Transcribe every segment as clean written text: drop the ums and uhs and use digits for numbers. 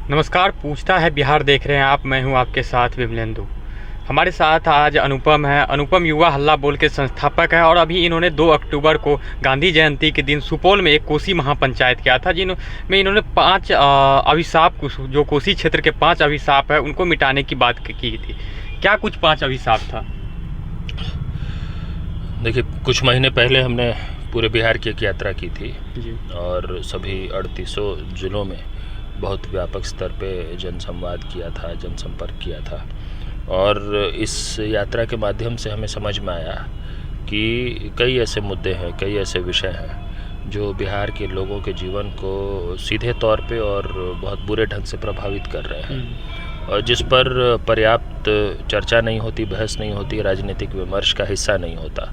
नमस्कार। पूछता है बिहार देख रहे हैं आप, मैं हूं आपके साथ विमलेंदु। हमारे साथ आज अनुपम है। अनुपम युवा हल्ला बोल के संस्थापक है और अभी इन्होंने 2 अक्टूबर को गांधी जयंती के दिन सुपौल में एक कोसी महापंचायत किया था, जिनमें इन्होंने 5 अभिशाप, जो कोसी क्षेत्र के 5 अभिशाप है उनको मिटाने की बात की थी। क्या कुछ 5 अभिशाप था? देखिए, कुछ महीने पहले हमने पूरे बिहार की एक यात्रा की थी जी। और सभी 3800 जिलों में बहुत व्यापक स्तर पे जनसंवाद किया था, जनसंपर्क किया था। और इस यात्रा के माध्यम से हमें समझ में आया कि कई ऐसे मुद्दे हैं, कई ऐसे विषय हैं जो बिहार के लोगों के जीवन को सीधे तौर पे और बहुत बुरे ढंग से प्रभावित कर रहे हैं और जिस पर पर्याप्त चर्चा नहीं होती, बहस नहीं होती, राजनीतिक विमर्श का हिस्सा नहीं होता।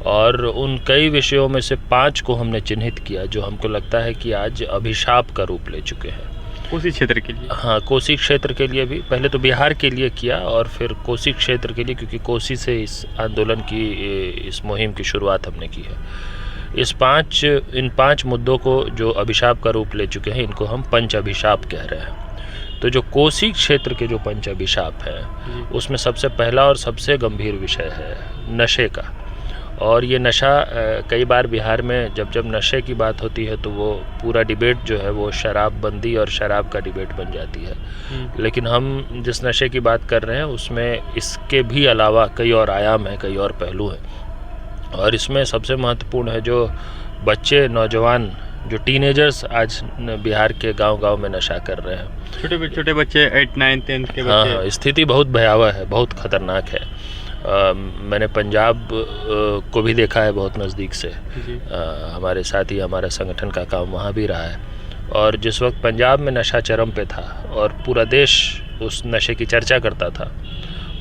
और उन कई विषयों में से 5 को हमने चिन्हित किया जो हमको लगता है कि आज अभिशाप का रूप ले चुके हैं कोसी क्षेत्र के लिए। हाँ, कोसी क्षेत्र के लिए भी। पहले तो बिहार के लिए किया और फिर कोसी क्षेत्र के लिए, क्योंकि कोसी से इस आंदोलन की, इस मुहिम की शुरुआत हमने की है। इन 5 मुद्दों को जो अभिशाप का रूप ले चुके हैं, इनको हम पंच अभिशाप कह रहे हैं। तो जो कोसी क्षेत्र के जो पंच अभिशाप हैं, उसमें सबसे पहला और सबसे गंभीर विषय है नशे का। और ये नशा, कई बार बिहार में जब नशे की बात होती है तो वो पूरा डिबेट जो है वो शराबबंदी और शराब का डिबेट बन जाती है। लेकिन हम जिस नशे की बात कर रहे हैं उसमें इसके भी अलावा कई और आयाम हैं, कई और पहलू हैं। और इसमें सबसे महत्वपूर्ण है जो बच्चे, नौजवान, जो टीनेजर्स आज बिहार के गांव-गांव में नशा कर रहे हैं। छोटे बच्चे 8, 9, 10 के बच्चे। हाँ, स्थिति बहुत भयावह है, बहुत खतरनाक है। मैंने पंजाब को भी देखा है बहुत नज़दीक से। हमारे साथ ही हमारा संगठन का काम वहाँ भी रहा है। और जिस वक्त पंजाब में नशा चरम पे था और पूरा देश उस नशे की चर्चा करता था,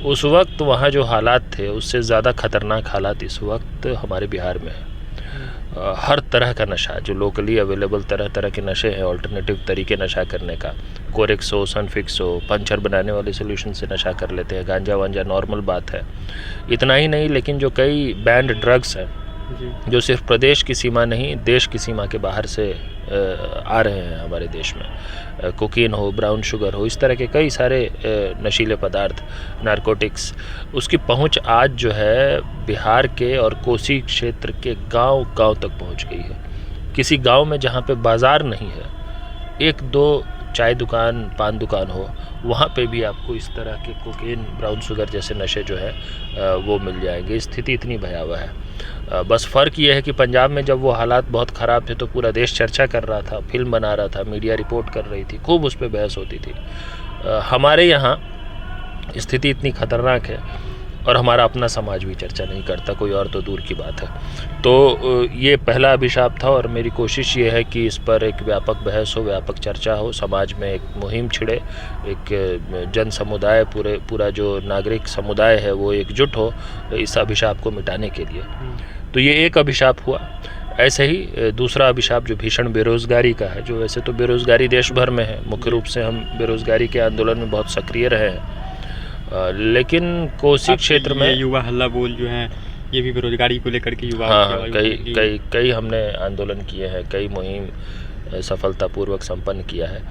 उस वक्त वहाँ जो हालात थे उससे ज़्यादा खतरनाक हालात इस वक्त हमारे बिहार में है। हर तरह का नशा जो लोकली अवेलेबल तरह तरह के नशे हैं, ऑल्टरनेटिव तरीके नशा करने का, कोरेक्स हो, सनफिक्स हो, पंचर बनाने वाले सोल्यूशन से नशा कर लेते हैं, गांजा वांजा नॉर्मल बात है। इतना ही नहीं, लेकिन जो कई बैंड ड्रग्स हैं जो सिर्फ प्रदेश की सीमा नहीं, देश की सीमा के बाहर से आ रहे हैं हमारे देश में, कोकीन हो, ब्राउन शुगर हो, इस तरह के कई सारे नशीले पदार्थ, नारकोटिक्स, उसकी पहुंच आज जो है बिहार के और कोसी क्षेत्र के गांव-गांव तक पहुंच गई है। किसी गांव में जहां पे बाज़ार नहीं है, 1-2 चाय दुकान, पान दुकान हो, वहाँ पे भी आपको इस तरह के कोकेन, ब्राउन शुगर जैसे नशे जो है वो मिल जाएंगे। स्थिति इतनी भयावह है। बस फ़र्क ये है कि पंजाब में जब वो हालात बहुत ख़राब थे तो पूरा देश चर्चा कर रहा था, फिल्म बना रहा था, मीडिया रिपोर्ट कर रही थी, खूब उस पर बहस होती थी। हमारे यहाँ स्थिति इतनी ख़तरनाक है और हमारा अपना समाज भी चर्चा नहीं करता, कोई और तो दूर की बात है। तो ये पहला अभिशाप था और मेरी कोशिश ये है कि इस पर एक व्यापक बहस हो, व्यापक चर्चा हो, समाज में एक मुहिम छिड़े, एक जन समुदाय, पूरा जो नागरिक समुदाय है वो एकजुट हो इस अभिशाप को मिटाने के लिए। तो ये एक अभिशाप हुआ। ऐसे ही दूसरा अभिशाप जो भीषण बेरोज़गारी का है, जो वैसे तो बेरोज़गारी देश भर में है, मुख्य रूप से हम बेरोज़गारी के आंदोलन में बहुत सक्रिय रहे हैं, लेकिन कोसी क्षेत्र में युवा हल्ला बोल जो है ये भी बेरोजगारी को लेकर के युवा। हाँ, कई हमने आंदोलन किए हैं, कई मुहिम सफलतापूर्वक संपन्न किया है।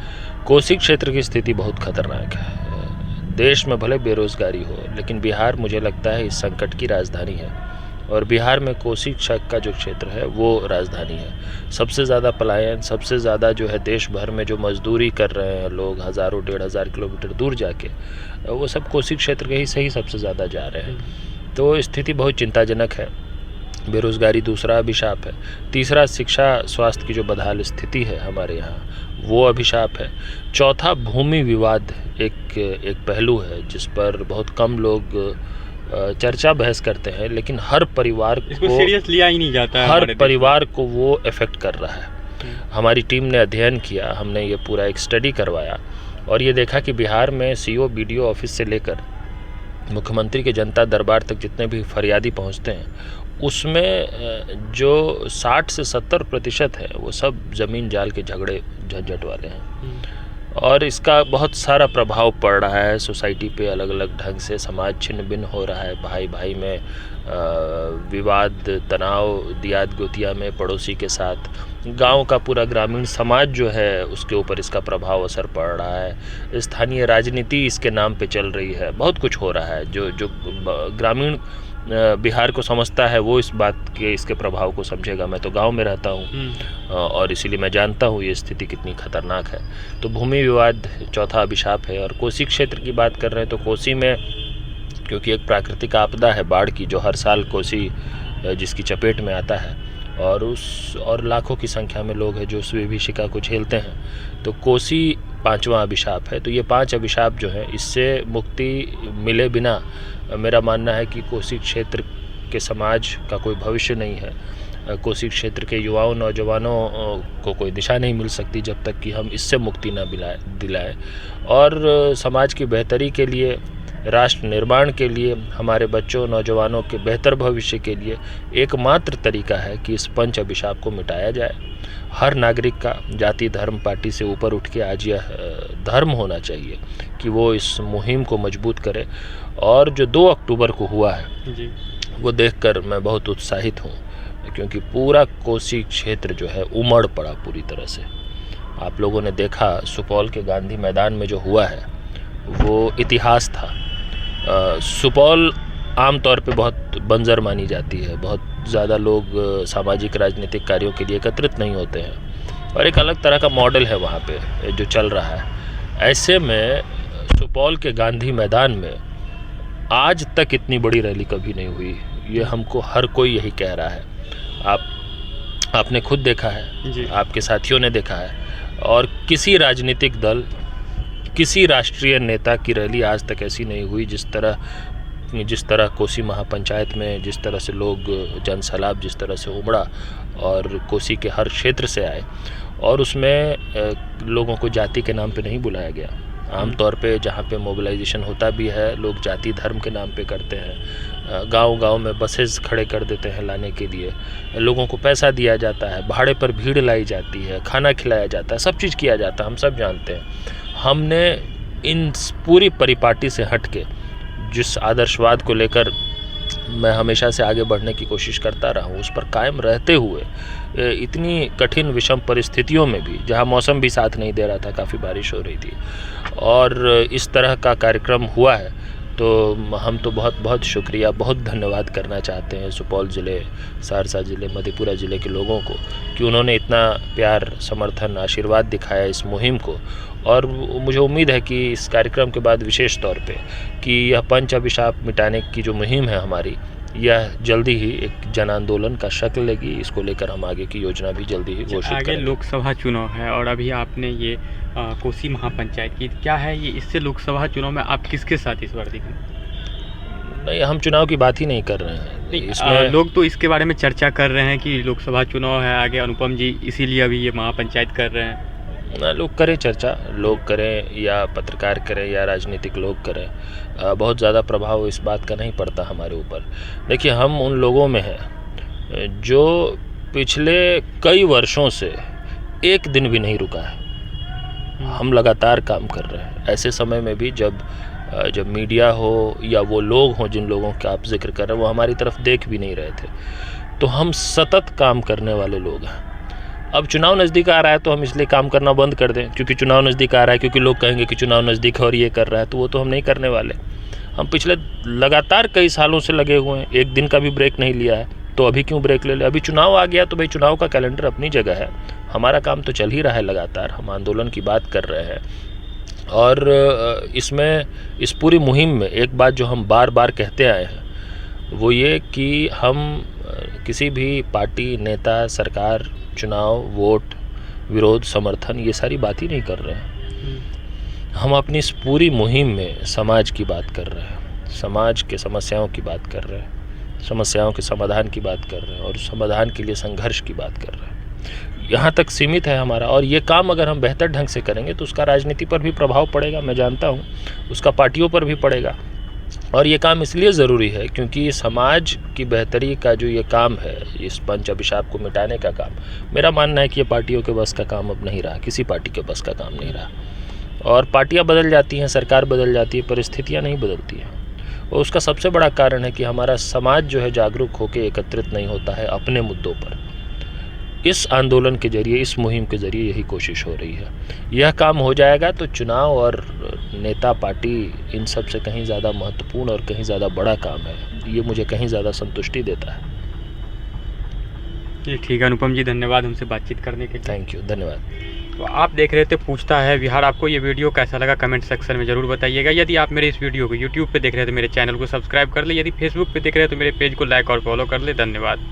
कोसी क्षेत्र की स्थिति बहुत खतरनाक है। देश में भले बेरोजगारी हो, लेकिन बिहार मुझे लगता है इस संकट की राजधानी है और बिहार में कोसी का जो क्षेत्र है वो राजधानी है। सबसे ज़्यादा पलायन, सबसे ज़्यादा जो है देश भर में जो मजदूरी कर रहे हैं लोग, हज़ारों 1,500 किलोमीटर दूर जाके, वो सब कोसी क्षेत्र के ही सही सबसे ज़्यादा जा रहे हैं। तो स्थिति बहुत चिंताजनक है। बेरोज़गारी दूसरा अभिशाप है। तीसरा, शिक्षा स्वास्थ्य की जो बदहाल स्थिति है हमारे यहाँ, वो अभिशाप है। चौथा, भूमि विवाद एक पहलू है जिस पर बहुत कम लोग चर्चा बहस करते हैं, लेकिन हर परिवार को सीरियस लिया ही नहीं जाता है। हर परिवार को वो इफ़ेक्ट कर रहा है। हमारी टीम ने अध्ययन किया, हमने ये पूरा एक स्टडी करवाया और ये देखा कि बिहार में सीओ बीडीओ ऑफिस से लेकर मुख्यमंत्री के जनता दरबार तक जितने भी फरियादी पहुंचते हैं, उसमें जो 60 से 70% है वो सब ज़मीन जाल के झगड़े झंझट वाले हैं। और इसका बहुत सारा प्रभाव पड़ रहा है सोसाइटी पे, अलग अलग ढंग से समाज छिन्न भिन्न हो रहा है, भाई भाई में विवाद, तनाव, दियाद गोतिया में पड़ोसी के साथ गांव का पूरा ग्रामीण समाज जो है उसके ऊपर इसका प्रभाव असर पड़ रहा है। स्थानीय राजनीति इसके नाम पे चल रही है, बहुत कुछ हो रहा है। जो ग्रामीण बिहार को समझता है वो इस बात के इसके प्रभाव को समझेगा। मैं तो गांव में रहता हूँ और इसीलिए मैं जानता हूँ ये स्थिति कितनी खतरनाक है। तो भूमि विवाद चौथा अभिशाप है। और कोसी क्षेत्र की बात कर रहे हैं तो कोसी में क्योंकि एक प्राकृतिक आपदा है बाढ़ की, जो हर साल कोसी जिसकी चपेट में आता है और लाखों की संख्या में लोग हैं जो उस विभीषिका को झेलते हैं। तो कोसी पांचवा अभिशाप है। तो ये 5 अभिशाप जो हैं इससे मुक्ति मिले बिना मेरा मानना है कि कोसी क्षेत्र के समाज का कोई भविष्य नहीं है। कोसी क्षेत्र के युवाओं नौजवानों को कोई दिशा नहीं मिल सकती जब तक कि हम इससे मुक्ति न दिलाएं। और समाज की बेहतरी के लिए, राष्ट्र निर्माण के लिए, हमारे बच्चों नौजवानों के बेहतर भविष्य के लिए एकमात्र तरीका है कि इस 5 अभिशाप को मिटाया जाए। हर नागरिक का जाति धर्म पार्टी से ऊपर उठ के आज यह धर्म होना चाहिए कि वो इस मुहिम को मजबूत करे। और जो 2 अक्टूबर को हुआ है जी, वो देखकर मैं बहुत उत्साहित हूँ, क्योंकि पूरा कोसी क्षेत्र जो है उमड़ पड़ा पूरी तरह से। आप लोगों ने देखा सुपौल के गांधी मैदान में जो हुआ है वो इतिहास था। सुपौल आमतौर पे बहुत बंजर मानी जाती है, बहुत ज़्यादा लोग सामाजिक राजनीतिक कार्यों के लिए एकत्रित नहीं होते हैं और एक अलग तरह का मॉडल है वहाँ पे जो चल रहा है। ऐसे में सुपौल के गांधी मैदान में आज तक इतनी बड़ी रैली कभी नहीं हुई। ये हमको हर कोई यही कह रहा है। आपने खुद देखा है जी। आपके साथियों ने देखा है और किसी राजनीतिक दल, किसी राष्ट्रीय नेता की रैली आज तक ऐसी नहीं हुई जिस तरह कोसी महापंचायत में जिस तरह से लोग जनसैलाब जिस तरह से उमड़ा और कोसी के हर क्षेत्र से आए। और उसमें लोगों को जाति के नाम पे नहीं बुलाया गया। आमतौर पे जहाँ पे मोबिलाइजेशन होता भी है लोग जाति धर्म के नाम पे करते हैं। गांव-गांव में बसेस खड़े कर देते हैं लाने के लिए, लोगों को पैसा दिया जाता है, भाड़े पर भीड़ लाई जाती है, खाना खिलाया जाता है, सब चीज़ किया जाता है, हम सब जानते हैं। हमने इन पूरी परिपाटी से हट के जिस आदर्शवाद को लेकर मैं हमेशा से आगे बढ़ने की कोशिश करता रहा हूँ उस पर कायम रहते हुए इतनी कठिन विषम परिस्थितियों में भी, जहाँ मौसम भी साथ नहीं दे रहा था, काफ़ी बारिश हो रही थी और इस तरह का कार्यक्रम हुआ है, तो हम तो बहुत बहुत शुक्रिया, बहुत धन्यवाद करना चाहते हैं सुपौल ज़िले, सहरसा ज़िले, मधेपुरा ज़िले के लोगों को कि उन्होंने इतना प्यार, समर्थन, आशीर्वाद दिखाया इस मुहिम को। और मुझे उम्मीद है कि इस कार्यक्रम के बाद विशेष तौर पे कि यह 5 अभिशाप मिटाने की जो मुहिम है हमारी, यह जल्दी ही एक जन आंदोलन का शक्ल लेगी। इसको लेकर हम आगे की योजना भी जल्दी ही घोषित आगे करेंगे। लोकसभा चुनाव है और अभी आपने ये कोसी महापंचायत की, क्या है ये, इससे लोकसभा चुनाव में आप किसके साथ इस बार दिखेंगे? नहीं, हम चुनाव की बात ही नहीं कर रहे हैं इसमें। लोग तो इसके बारे में चर्चा कर रहे हैं कि लोकसभा चुनाव है आगे, अनुपम जी इसीलिए अभी ये महापंचायत कर रहे हैं। लोग करें चर्चा, लोग करें या पत्रकार करें या राजनीतिक लोग करें, बहुत ज़्यादा प्रभाव इस बात का नहीं पड़ता हमारे ऊपर। देखिए, हम उन लोगों में हैं जो पिछले कई वर्षों से एक दिन भी नहीं रुका है। हम लगातार काम कर रहे हैं ऐसे समय में भी जब मीडिया हो या वो लोग हों जिन लोगों का आप जिक्र कर रहे हैं वो हमारी तरफ देख भी नहीं रहे थे। तो हम सतत काम करने वाले लोग हैं। अब चुनाव नज़दीक आ रहा है तो हम इसलिए काम करना बंद कर दें क्योंकि चुनाव नज़दीक आ रहा है, क्योंकि लोग कहेंगे कि चुनाव नज़दीक है और ये कर रहा है, तो वो तो हम नहीं करने वाले। हम पिछले लगातार कई सालों से लगे हुए हैं, एक दिन का भी ब्रेक नहीं लिया है, तो अभी क्यों ब्रेक ले ले? अभी चुनाव आ गया तो भाई चुनाव का कैलेंडर अपनी जगह है, हमारा काम तो चल ही रहा है लगातार, हम आंदोलन की बात कर रहे हैं। और इसमें इस पूरी मुहिम में एक बात जो हम बार बार कहते आए हैं वो ये कि हम किसी भी पार्टी, नेता, सरकार, चुनाव, वोट, विरोध, समर्थन, ये सारी बात ही नहीं कर रहे हैं। हम अपनी इस पूरी मुहिम में समाज की बात कर रहे हैं, समाज के समस्याओं की बात कर रहे हैं, समस्याओं के समाधान की बात कर रहे हैं और समाधान के लिए संघर्ष की बात कर रहे हैं। यहाँ तक सीमित है हमारा, और ये काम अगर हम बेहतर ढंग से करेंगे तो उसका राजनीति पर भी प्रभाव पड़ेगा, मैं जानता हूँ, उसका पार्टियों पर भी पड़ेगा। और ये काम इसलिए ज़रूरी है क्योंकि समाज की बेहतरी का जो ये काम है, इस 5 अभिशाप को मिटाने का काम, मेरा मानना है कि ये पार्टियों के बस का काम अब नहीं रहा, किसी पार्टी के बस का काम नहीं रहा। और पार्टियां बदल जाती हैं, सरकार बदल जाती है, परिस्थितियां नहीं बदलती हैं। और उसका सबसे बड़ा कारण है कि हमारा समाज जो है जागरूक होकर एकत्रित नहीं होता है अपने मुद्दों पर। इस आंदोलन के जरिए, इस मुहिम के जरिए यही कोशिश हो रही है। यह काम हो जाएगा तो चुनाव और नेता पार्टी इन सब से कहीं ज़्यादा महत्वपूर्ण और कहीं ज़्यादा बड़ा काम है। ये मुझे कहीं ज़्यादा संतुष्टि देता है। जी ठीक है अनुपम जी, धन्यवाद हमसे बातचीत करने के लिए। थैंक यू, धन्यवाद। तो आप देख रहे थे पूछता है बिहार। आपको ये वीडियो कैसा लगा कमेंट सेक्शन में ज़रूर बताइएगा। यदि आप मेरे इस वीडियो को यूट्यूब पे देख रहे हैं तो मेरे चैनल को सब्सक्राइब कर ले। यदि फेसबुक पे देख रहे हैं तो मेरे पेज को लाइक और फॉलो कर ले। धन्यवाद।